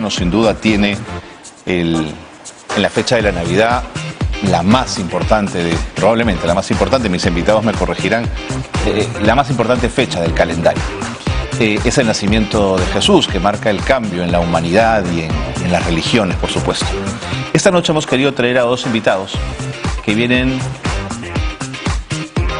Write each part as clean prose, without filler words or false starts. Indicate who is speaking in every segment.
Speaker 1: Sin duda tiene en la fecha de la Navidad la más importante, probablemente la más importante, mis invitados me corregirán, la más importante fecha del calendario. Es el nacimiento de Jesús, que marca el cambio en la humanidad y en las religiones, por supuesto. Esta noche hemos querido traer a dos invitados que vienen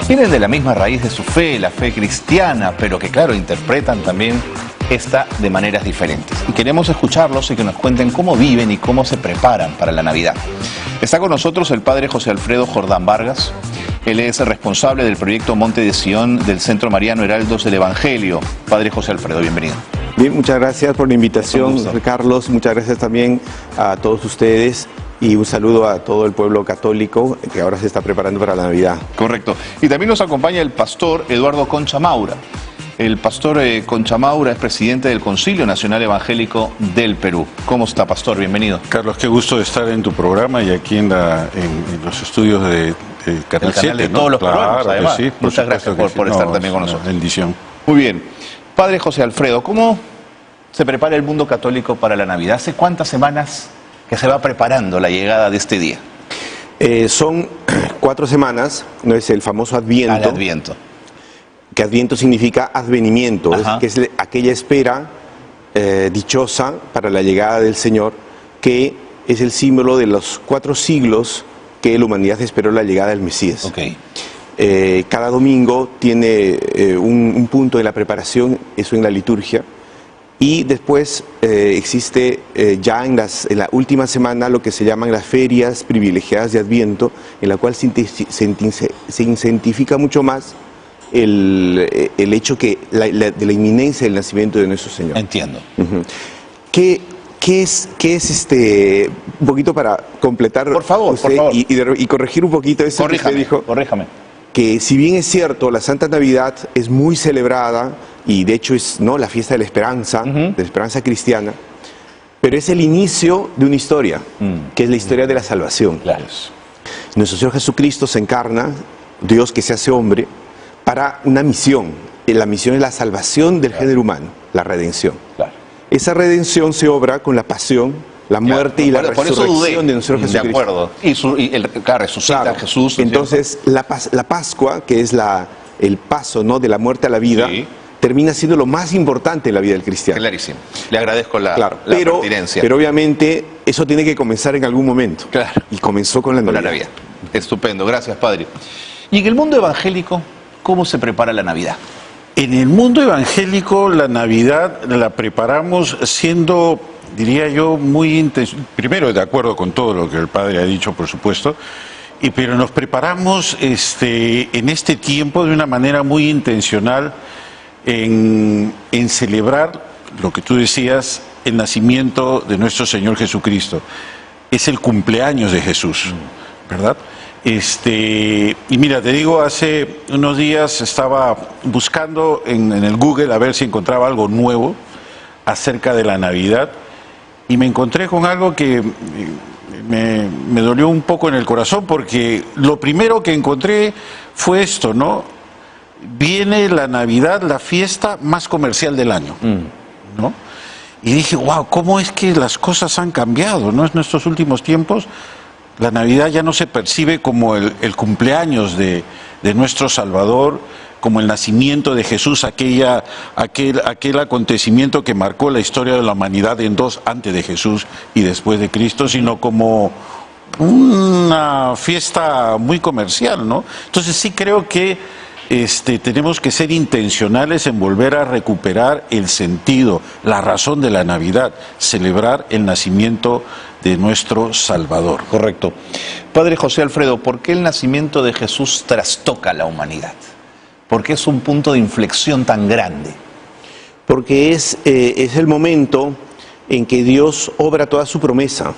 Speaker 1: de la misma raíz de su fe, la fe cristiana, pero que claro, interpretan también esta de maneras diferentes. Y queremos escucharlos y que nos cuenten cómo viven y cómo se preparan para la Navidad. Está con nosotros el padre José Alfredo Jordán Vargas. Él es el responsable del proyecto Monte de Sion del Centro Mariano Heraldos del Evangelio. Padre José Alfredo, bienvenido.
Speaker 2: Bien, muchas gracias por la invitación, Carlos. Muchas gracias también a todos ustedes. Y un saludo a todo el pueblo católico que ahora se está preparando para la Navidad.
Speaker 1: Correcto. Y también nos acompaña el pastor Eduardo Concha Maura. El pastor Concha Maura es presidente del Concilio Nacional Evangélico del Perú. ¿Cómo está, pastor? Bienvenido.
Speaker 3: Carlos, qué gusto de estar en tu programa y aquí en los estudios de Canal 7,
Speaker 1: de todos los programas, además.
Speaker 3: Sí,
Speaker 1: muchas gracias por estar también con nosotros.
Speaker 3: Bendición.
Speaker 1: Muy bien. Padre José Alfredo, ¿cómo se prepara el mundo católico para la Navidad? ¿Hace cuántas semanas que se va preparando la llegada de este día?
Speaker 2: Son 4 semanas, no es el famoso Adviento.
Speaker 1: Al Adviento.
Speaker 2: Que Adviento significa advenimiento, que es aquella espera dichosa para la llegada del Señor, que es el símbolo de los 4 siglos que la humanidad esperó la llegada del Mesías.
Speaker 1: Okay.
Speaker 2: Cada domingo tiene un punto de la preparación, eso en la liturgia, y después existe ya en la última semana lo que se llaman las ferias privilegiadas de Adviento, en la cual se incentifica mucho más el hecho de la inminencia del nacimiento de nuestro Señor.
Speaker 1: Entiendo.
Speaker 2: ¿Qué es un poquito para completar?
Speaker 1: Por favor.
Speaker 2: Y corregir un poquito eso que usted dijo?
Speaker 1: Corríjame.
Speaker 2: Que si bien es cierto, la Santa Navidad es muy celebrada, y de hecho es la fiesta de la esperanza, de la esperanza cristiana, pero es el inicio de una historia, que es la historia de la salvación.
Speaker 1: Claro.
Speaker 2: Nuestro Señor Jesucristo se encarna, Dios que se hace hombre, para una misión. La misión es la salvación del género humano, la redención. Claro. Esa redención se obra con la pasión, la muerte y la resurrección de nuestro Jesucristo.
Speaker 1: De acuerdo. Resucita a Jesús.
Speaker 2: Entonces, la Pascua, que es el paso de la muerte a la vida, termina siendo lo más importante en la vida del cristiano.
Speaker 1: Clarísimo. Le agradezco la pertinencia.
Speaker 2: Pero obviamente eso tiene que comenzar en algún momento.
Speaker 1: Claro.
Speaker 2: Y comenzó con la Navidad.
Speaker 1: Estupendo. Gracias, padre. ¿Y en el mundo evangélico, cómo se prepara la Navidad?
Speaker 3: En el mundo evangélico la Navidad la preparamos siendo, diría yo, primero de acuerdo con todo lo que el padre ha dicho, por supuesto, pero nos preparamos en este tiempo de una manera muy intencional en celebrar lo que tú decías, el nacimiento de nuestro Señor Jesucristo. Es el cumpleaños de Jesús, ¿verdad? Y mira, te digo, hace unos días estaba buscando en el Google a ver si encontraba algo nuevo acerca de la Navidad y me encontré con algo que me dolió un poco en el corazón, porque lo primero que encontré fue esto, ¿no? Viene la Navidad, la fiesta más comercial del año, ¿no? Y dije, wow, ¿cómo es que las cosas han cambiado, ¿no? En estos últimos tiempos la Navidad ya no se percibe como el cumpleaños de nuestro Salvador, como el nacimiento de Jesús, aquel acontecimiento que marcó la historia de la humanidad en 2, antes de Jesús y después de Cristo, sino como una fiesta muy comercial, ¿no? Entonces sí creo que tenemos que ser intencionales en volver a recuperar el sentido, la razón de la Navidad, celebrar el nacimiento de nuestro Salvador.
Speaker 1: Correcto. Padre José Alfredo, ¿por qué el nacimiento de Jesús trastoca a la humanidad? ¿Por qué es un punto de inflexión tan grande?
Speaker 2: Porque es el momento en que Dios obra toda su promesa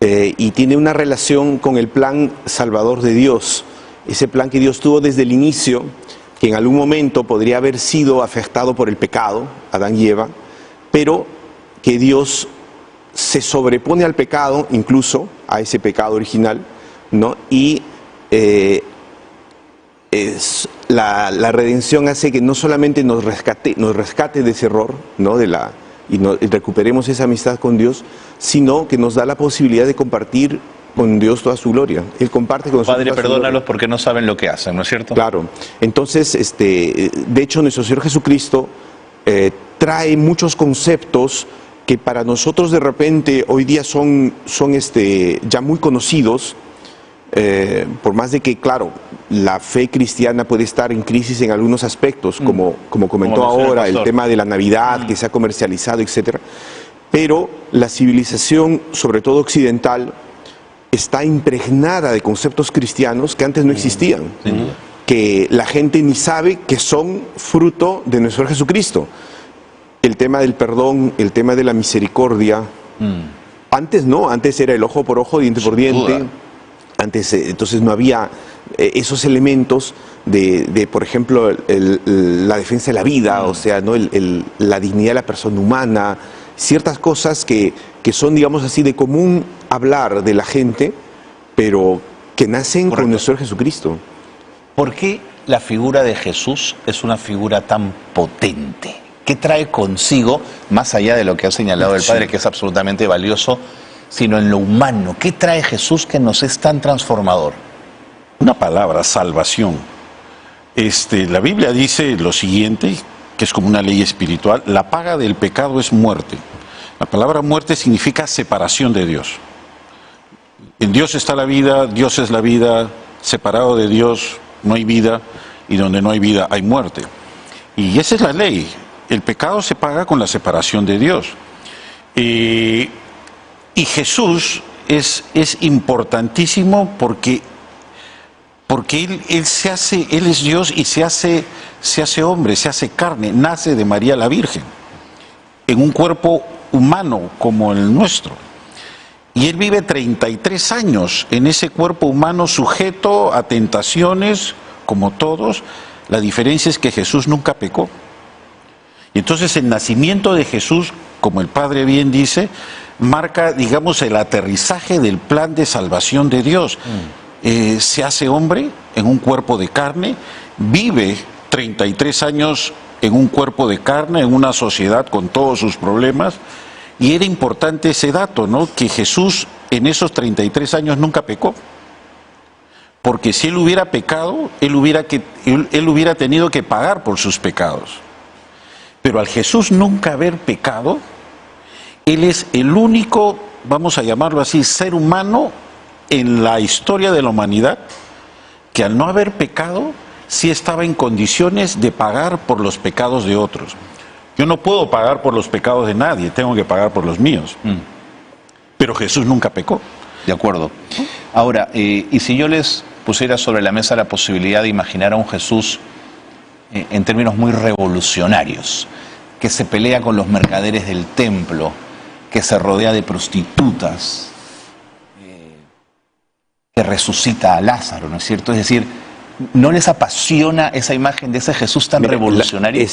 Speaker 2: y tiene una relación con el plan salvador de Dios. Ese plan que Dios tuvo desde el inicio, que en algún momento podría haber sido afectado por el pecado, Adán y Eva, pero que Dios se sobrepone al pecado, incluso a ese pecado original, ¿no? Y la redención hace que no solamente nos rescate de ese error, ¿no? de y recuperemos esa amistad con Dios, sino que nos da la posibilidad de compartir con Dios toda su gloria. Él comparte con nosotros.
Speaker 1: Padre,
Speaker 2: toda su
Speaker 1: perdónalos
Speaker 2: gloria.
Speaker 1: porque no saben lo que hacen, ¿no es cierto?
Speaker 2: Claro. Entonces, de hecho, nuestro Señor Jesucristo trae muchos conceptos que para nosotros de repente hoy día son ya muy conocidos, por más de que, claro, la fe cristiana puede estar en crisis en algunos aspectos, como comentó
Speaker 1: Como mencionó
Speaker 2: ahora,
Speaker 1: el
Speaker 2: el
Speaker 1: pastor.
Speaker 2: tema de la Navidad que se ha comercializado, etcétera. Pero la civilización, sobre todo occidental, está impregnada de conceptos cristianos que antes no existían, que la gente ni sabe que son fruto de nuestro Jesucristo. El tema del perdón, el tema de la misericordia. Antes no, antes era el ojo por ojo, diente por diente.
Speaker 1: duda.
Speaker 2: Antes, entonces no había esos elementos de por ejemplo, la defensa de la vida, o sea, ¿no? La dignidad de la persona humana, ciertas cosas que son, digamos así, de común hablar de la gente, pero que nacen
Speaker 1: Correcto.
Speaker 2: con nuestro Jesucristo.
Speaker 1: ¿Por qué la figura de Jesús es una figura tan potente? ¿Qué trae consigo, más allá de lo que ha señalado el Padre, que es absolutamente valioso, sino en lo humano? ¿Qué trae Jesús que nos es tan transformador?
Speaker 3: Una palabra, salvación. La Biblia dice lo siguiente, que es como una ley espiritual: la paga del pecado es muerte. La palabra muerte significa separación de Dios. En Dios está la vida, Dios es la vida, separado de Dios no hay vida, y donde no hay vida hay muerte. Y esa es la ley. El pecado se paga con la separación de Dios. Y Jesús es importantísimo porque él es Dios y se hace hombre, se hace carne, nace de María la Virgen, en un cuerpo humano como el nuestro. Y él vive 33 años en ese cuerpo humano, sujeto a tentaciones como todos. La diferencia es que Jesús nunca pecó. Y entonces el nacimiento de Jesús, como el Padre bien dice, marca, digamos, el aterrizaje del plan de salvación de Dios. Se hace hombre en un cuerpo de carne, vive 33 años en un cuerpo de carne, en una sociedad con todos sus problemas. Y era importante ese dato, ¿no? Que Jesús en esos 33 años nunca pecó. Porque si él hubiera pecado, él hubiera tenido que pagar por sus pecados. Pero al Jesús nunca haber pecado, él es el único, vamos a llamarlo así, ser humano en la historia de la humanidad que al no haber pecado, sí estaba en condiciones de pagar por los pecados de otros. Yo no puedo pagar por los pecados de nadie, tengo que pagar por los míos. Pero Jesús nunca pecó.
Speaker 1: De acuerdo. Ahora, y si yo les pusiera sobre la mesa la posibilidad de imaginar a un Jesús en términos muy revolucionarios, que se pelea con los mercaderes del templo, que se rodea de prostitutas, que resucita a Lázaro, ¿no es cierto? Es decir, ¿no les apasiona esa imagen de ese Jesús tan
Speaker 2: Mira,
Speaker 1: revolucionario?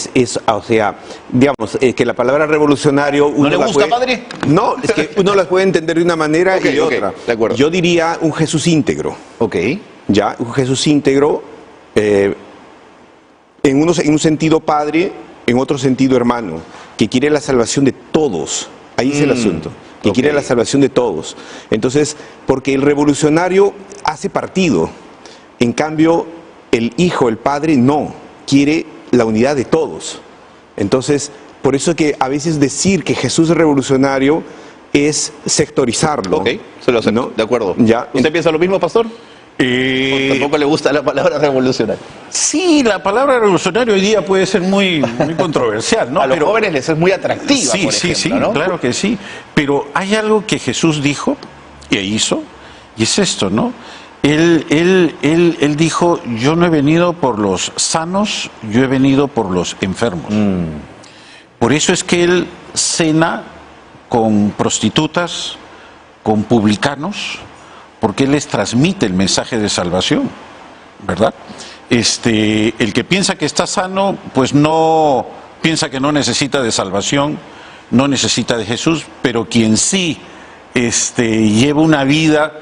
Speaker 2: O sea, digamos, que la palabra revolucionario...
Speaker 1: ¿No le gusta, padre?
Speaker 2: No, es que uno la puede entender de una manera y de
Speaker 1: Ok,
Speaker 2: otra.
Speaker 1: de acuerdo.
Speaker 2: Yo diría un Jesús íntegro.
Speaker 1: Ok.
Speaker 2: Ya, un Jesús íntegro, en un sentido padre, en otro sentido hermano, que quiere la salvación de todos. Ahí es el asunto, que quiere la salvación de todos. Entonces, porque el revolucionario hace partido, en cambio, el hijo, el padre, no, quiere la unidad de todos. Entonces, por eso que a veces decir que Jesús es revolucionario es sectorizarlo.
Speaker 1: Ok, se lo acepto,
Speaker 2: ¿no?
Speaker 1: de acuerdo.
Speaker 2: Ya.
Speaker 1: ¿Usted piensa lo mismo, pastor? ¿O tampoco le gusta la palabra revolucionario?
Speaker 3: Sí, la palabra revolucionario hoy día puede ser muy controversial, ¿no?
Speaker 1: A los
Speaker 3: Pero
Speaker 1: jóvenes les es muy atractiva,
Speaker 3: sí,
Speaker 1: por
Speaker 3: sí,
Speaker 1: ejemplo,
Speaker 3: sí,
Speaker 1: ¿no?
Speaker 3: claro que sí. Pero hay algo que Jesús dijo y hizo, y es esto, ¿no? Él dijo: yo no he venido por los sanos, yo he venido por los enfermos. Por eso es que él cena con prostitutas, con publicanos, porque él les transmite el mensaje de salvación, ¿verdad? El que piensa que está sano, pues no piensa que no necesita de salvación, no necesita de Jesús, pero quien sí lleva una vida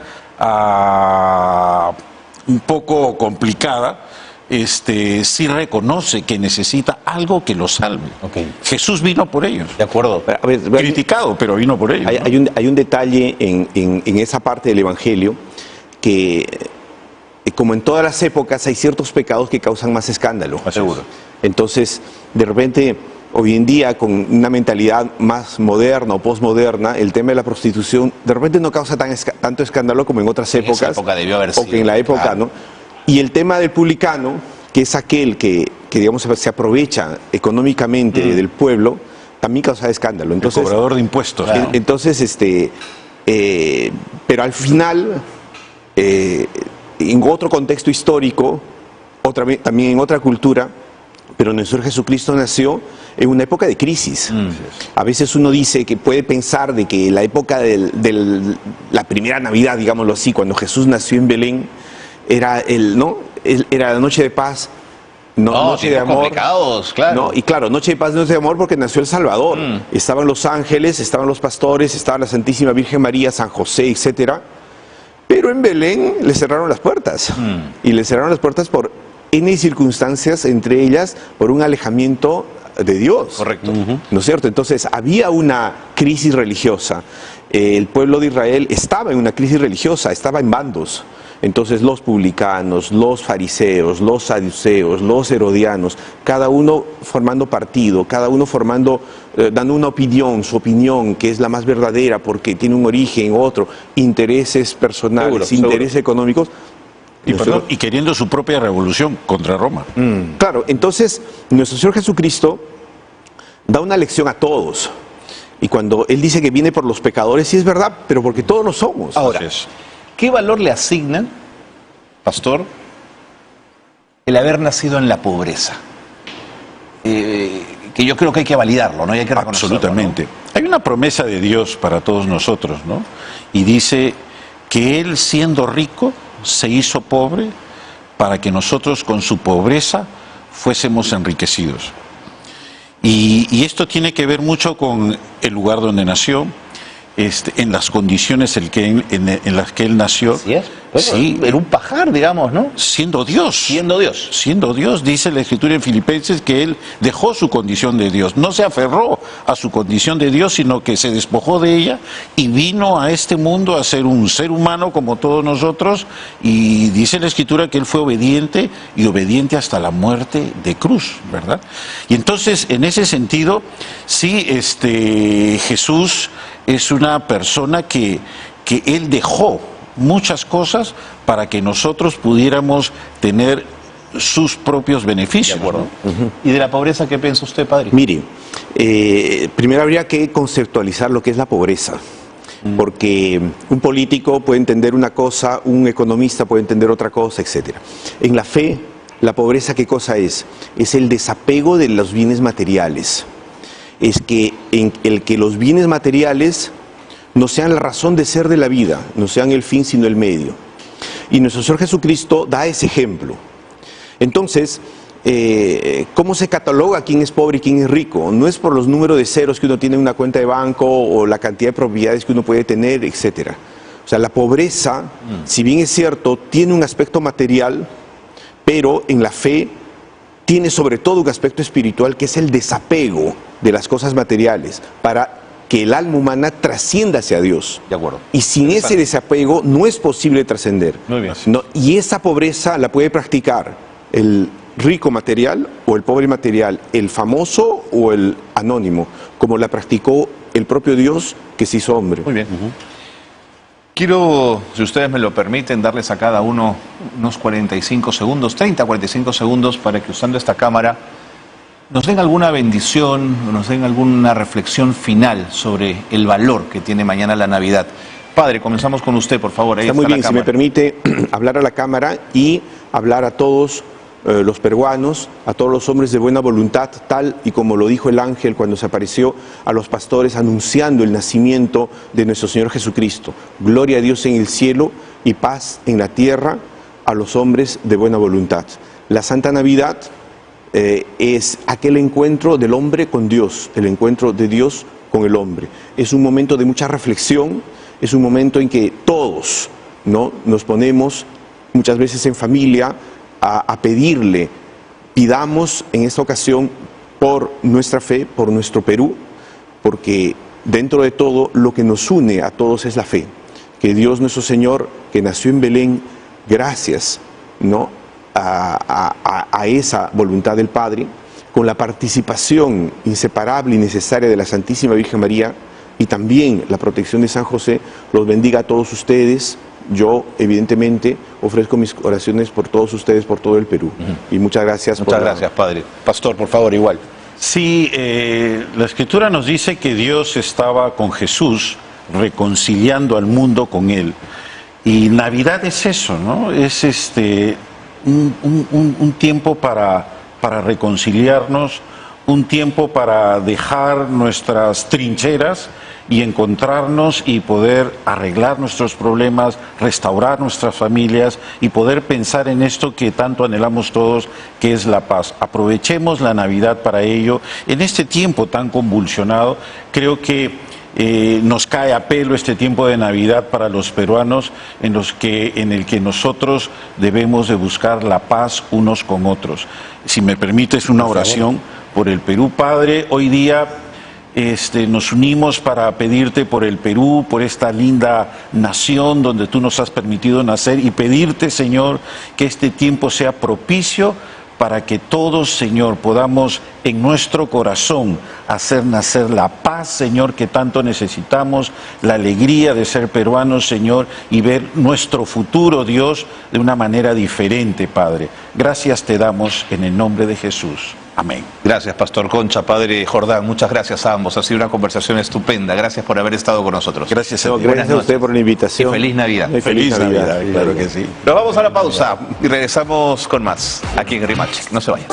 Speaker 3: un poco complicada, sí reconoce que necesita algo que lo salve.
Speaker 1: Okay.
Speaker 3: Jesús vino por ellos.
Speaker 1: De acuerdo.
Speaker 2: A ver,
Speaker 3: Criticado, pero vino por ellos. ¿no?
Speaker 2: hay un detalle en esa parte del Evangelio que, como en todas las épocas, hay ciertos pecados que causan más escándalo.
Speaker 1: Seguro.
Speaker 2: Entonces, de repente, hoy en día, con una mentalidad más moderna o postmoderna, el tema de la prostitución de repente no causa tanto escándalo como en otras épocas.
Speaker 1: En esa época debió haber
Speaker 2: o que
Speaker 1: sido,
Speaker 2: en la época,
Speaker 1: claro.
Speaker 2: ¿no? Y el tema del publicano, que es aquel que digamos, se aprovecha económicamente del pueblo, también causa escándalo. Entonces,
Speaker 3: el cobrador de impuestos.
Speaker 1: Claro.
Speaker 2: entonces, pero al final, en otro contexto histórico, también en otra cultura, pero nuestro Jesucristo nació en una época de crisis. A veces uno dice que puede pensar de que la época de la primera Navidad, digámoslo así, cuando Jesús nació en Belén, era era la noche de paz, noche de amor.
Speaker 1: Complicados, claro.
Speaker 2: ¿no? Y claro, noche de paz, noche de amor, porque nació el Salvador. Estaban los ángeles, estaban los pastores, estaba la Santísima Virgen María, San José, etcétera. Pero en Belén le cerraron las puertas. Y le cerraron las puertas por N circunstancias, entre ellas por un alejamiento de Dios.
Speaker 1: Correcto.
Speaker 2: ¿No es cierto? Entonces había una crisis religiosa. El pueblo de Israel estaba en una crisis religiosa, estaba en bandos. Entonces los publicanos, los fariseos, los saduceos, los herodianos, cada uno formando partido, cada uno dando una opinión, su opinión que es la más verdadera porque tiene un origen, otro, intereses personales, intereses económicos.
Speaker 3: Y queriendo su propia revolución contra Roma.
Speaker 2: Claro, entonces nuestro Señor Jesucristo da una lección a todos. Y cuando Él dice que viene por los pecadores, sí es verdad, pero porque todos lo somos.
Speaker 1: Ahora, ¿qué valor le asignan, pastor, el haber nacido en la pobreza? Que yo creo que hay que validarlo, ¿no? Y hay que reconocerlo,
Speaker 3: absolutamente.
Speaker 1: ¿no?
Speaker 3: Hay una promesa de Dios para todos nosotros, ¿no? Y dice que Él, siendo rico, se hizo pobre para que nosotros con su pobreza fuésemos enriquecidos. Y esto tiene que ver mucho con el lugar donde nació, en las condiciones en las que él nació.
Speaker 1: Así es. Bueno,
Speaker 3: sí,
Speaker 1: era un pajar, digamos, ¿no?
Speaker 3: siendo Dios.
Speaker 1: Siendo Dios.
Speaker 3: Siendo Dios, dice la Escritura en Filipenses que él dejó su condición de Dios. No se aferró a su condición de Dios, sino que se despojó de ella y vino a este mundo a ser un ser humano como todos nosotros. Y dice la Escritura que él fue obediente y obediente hasta la muerte de cruz, ¿verdad? Y entonces, en ese sentido, sí, Jesús es una persona que él dejó muchas cosas para que nosotros pudiéramos tener sus propios beneficios.
Speaker 1: De acuerdo.
Speaker 3: ¿no?
Speaker 1: ¿Y de la pobreza qué piensa usted, padre?
Speaker 2: Mire, primero habría que conceptualizar lo que es la pobreza. Porque un político puede entender una cosa, un economista puede entender otra cosa, etc. En la fe, la pobreza, ¿qué cosa es? Es el desapego de los bienes materiales. Es que en el que los bienes materiales no sean la razón de ser de la vida, no sean el fin sino el medio. Y nuestro Señor Jesucristo da ese ejemplo. Entonces, ¿cómo se cataloga quién es pobre y quién es rico? No es por los números de ceros que uno tiene en una cuenta de banco o la cantidad de propiedades que uno puede tener, etc. O sea, la pobreza, si bien es cierto, tiene un aspecto material, pero en la fe tiene sobre todo un aspecto espiritual que es el desapego de las cosas materiales para que el alma humana trascienda hacia Dios.
Speaker 1: De acuerdo.
Speaker 2: Y sin ese desapego no es posible trascender.
Speaker 1: Muy bien.
Speaker 2: No, y esa pobreza la puede practicar el rico material o el pobre material, el famoso o el anónimo, como la practicó el propio Dios que se hizo hombre.
Speaker 1: Muy bien. Quiero, si ustedes me lo permiten, darles a cada uno unos 45 segundos, 30, 45 segundos, para que usando esta cámara nos den alguna bendición, nos den alguna reflexión final sobre el valor que tiene mañana la Navidad. Padre, comenzamos con usted, por favor. Ahí
Speaker 2: está muy bien,
Speaker 1: la
Speaker 2: si me permite hablar a la cámara y hablar a todos los peruanos, a todos los hombres de buena voluntad, tal y como lo dijo el ángel cuando se apareció a los pastores anunciando el nacimiento de nuestro Señor Jesucristo. Gloria a Dios en el cielo y paz en la tierra a los hombres de buena voluntad. La Santa Navidad es aquel encuentro del hombre con Dios, el encuentro de Dios con el hombre. Es un momento de mucha reflexión, es un momento en que todos, ¿no?, nos ponemos muchas veces en familia a pedirle. Pidamos en esta ocasión por nuestra fe, por nuestro Perú, porque dentro de todo lo que nos une a todos es la fe. Que Dios nuestro Señor, que nació en Belén, gracias, ¿no?, a esa voluntad del Padre, con la participación inseparable y necesaria de la Santísima Virgen María y también la protección de San José, los bendiga a todos ustedes. Yo, evidentemente, ofrezco mis oraciones por todos ustedes, por todo el Perú. Y muchas gracias.
Speaker 1: Muchas gracias, Padre. Pastor, por favor, igual.
Speaker 3: Sí, la Escritura nos dice que Dios estaba con Jesús reconciliando al mundo con Él. Y Navidad es eso, ¿no? Es un tiempo para reconciliarnos, un tiempo para dejar nuestras trincheras y encontrarnos y poder arreglar nuestros problemas, restaurar nuestras familias y poder pensar en esto que tanto anhelamos todos, que es la paz. Aprovechemos la Navidad para ello. En este tiempo tan convulsionado, creo que nos cae a pelo este tiempo de Navidad para los peruanos, en el que nosotros debemos de buscar la paz unos con otros. Si me permites una oración por el Perú, Padre. Hoy día nos unimos para pedirte por el Perú, por esta linda nación donde tú nos has permitido nacer, y pedirte, Señor, que este tiempo sea propicio para que todos, Señor, podamos en nuestro corazón hacer nacer la paz, Señor, que tanto necesitamos, la alegría de ser peruanos, Señor, y ver nuestro futuro, Dios, de una manera diferente, Padre. Gracias te damos en el nombre de Jesús. Amén.
Speaker 1: Gracias, Pastor Concha, Padre Jordán. Muchas gracias a ambos. Ha sido una conversación estupenda. Gracias por haber estado con nosotros.
Speaker 3: Gracias a ti.
Speaker 2: Gracias a usted por la invitación.
Speaker 1: Y feliz Navidad.
Speaker 3: Feliz Navidad, claro que sí.
Speaker 1: Nos vamos a la pausa y regresamos con más aquí en RIMAC. No se vayan.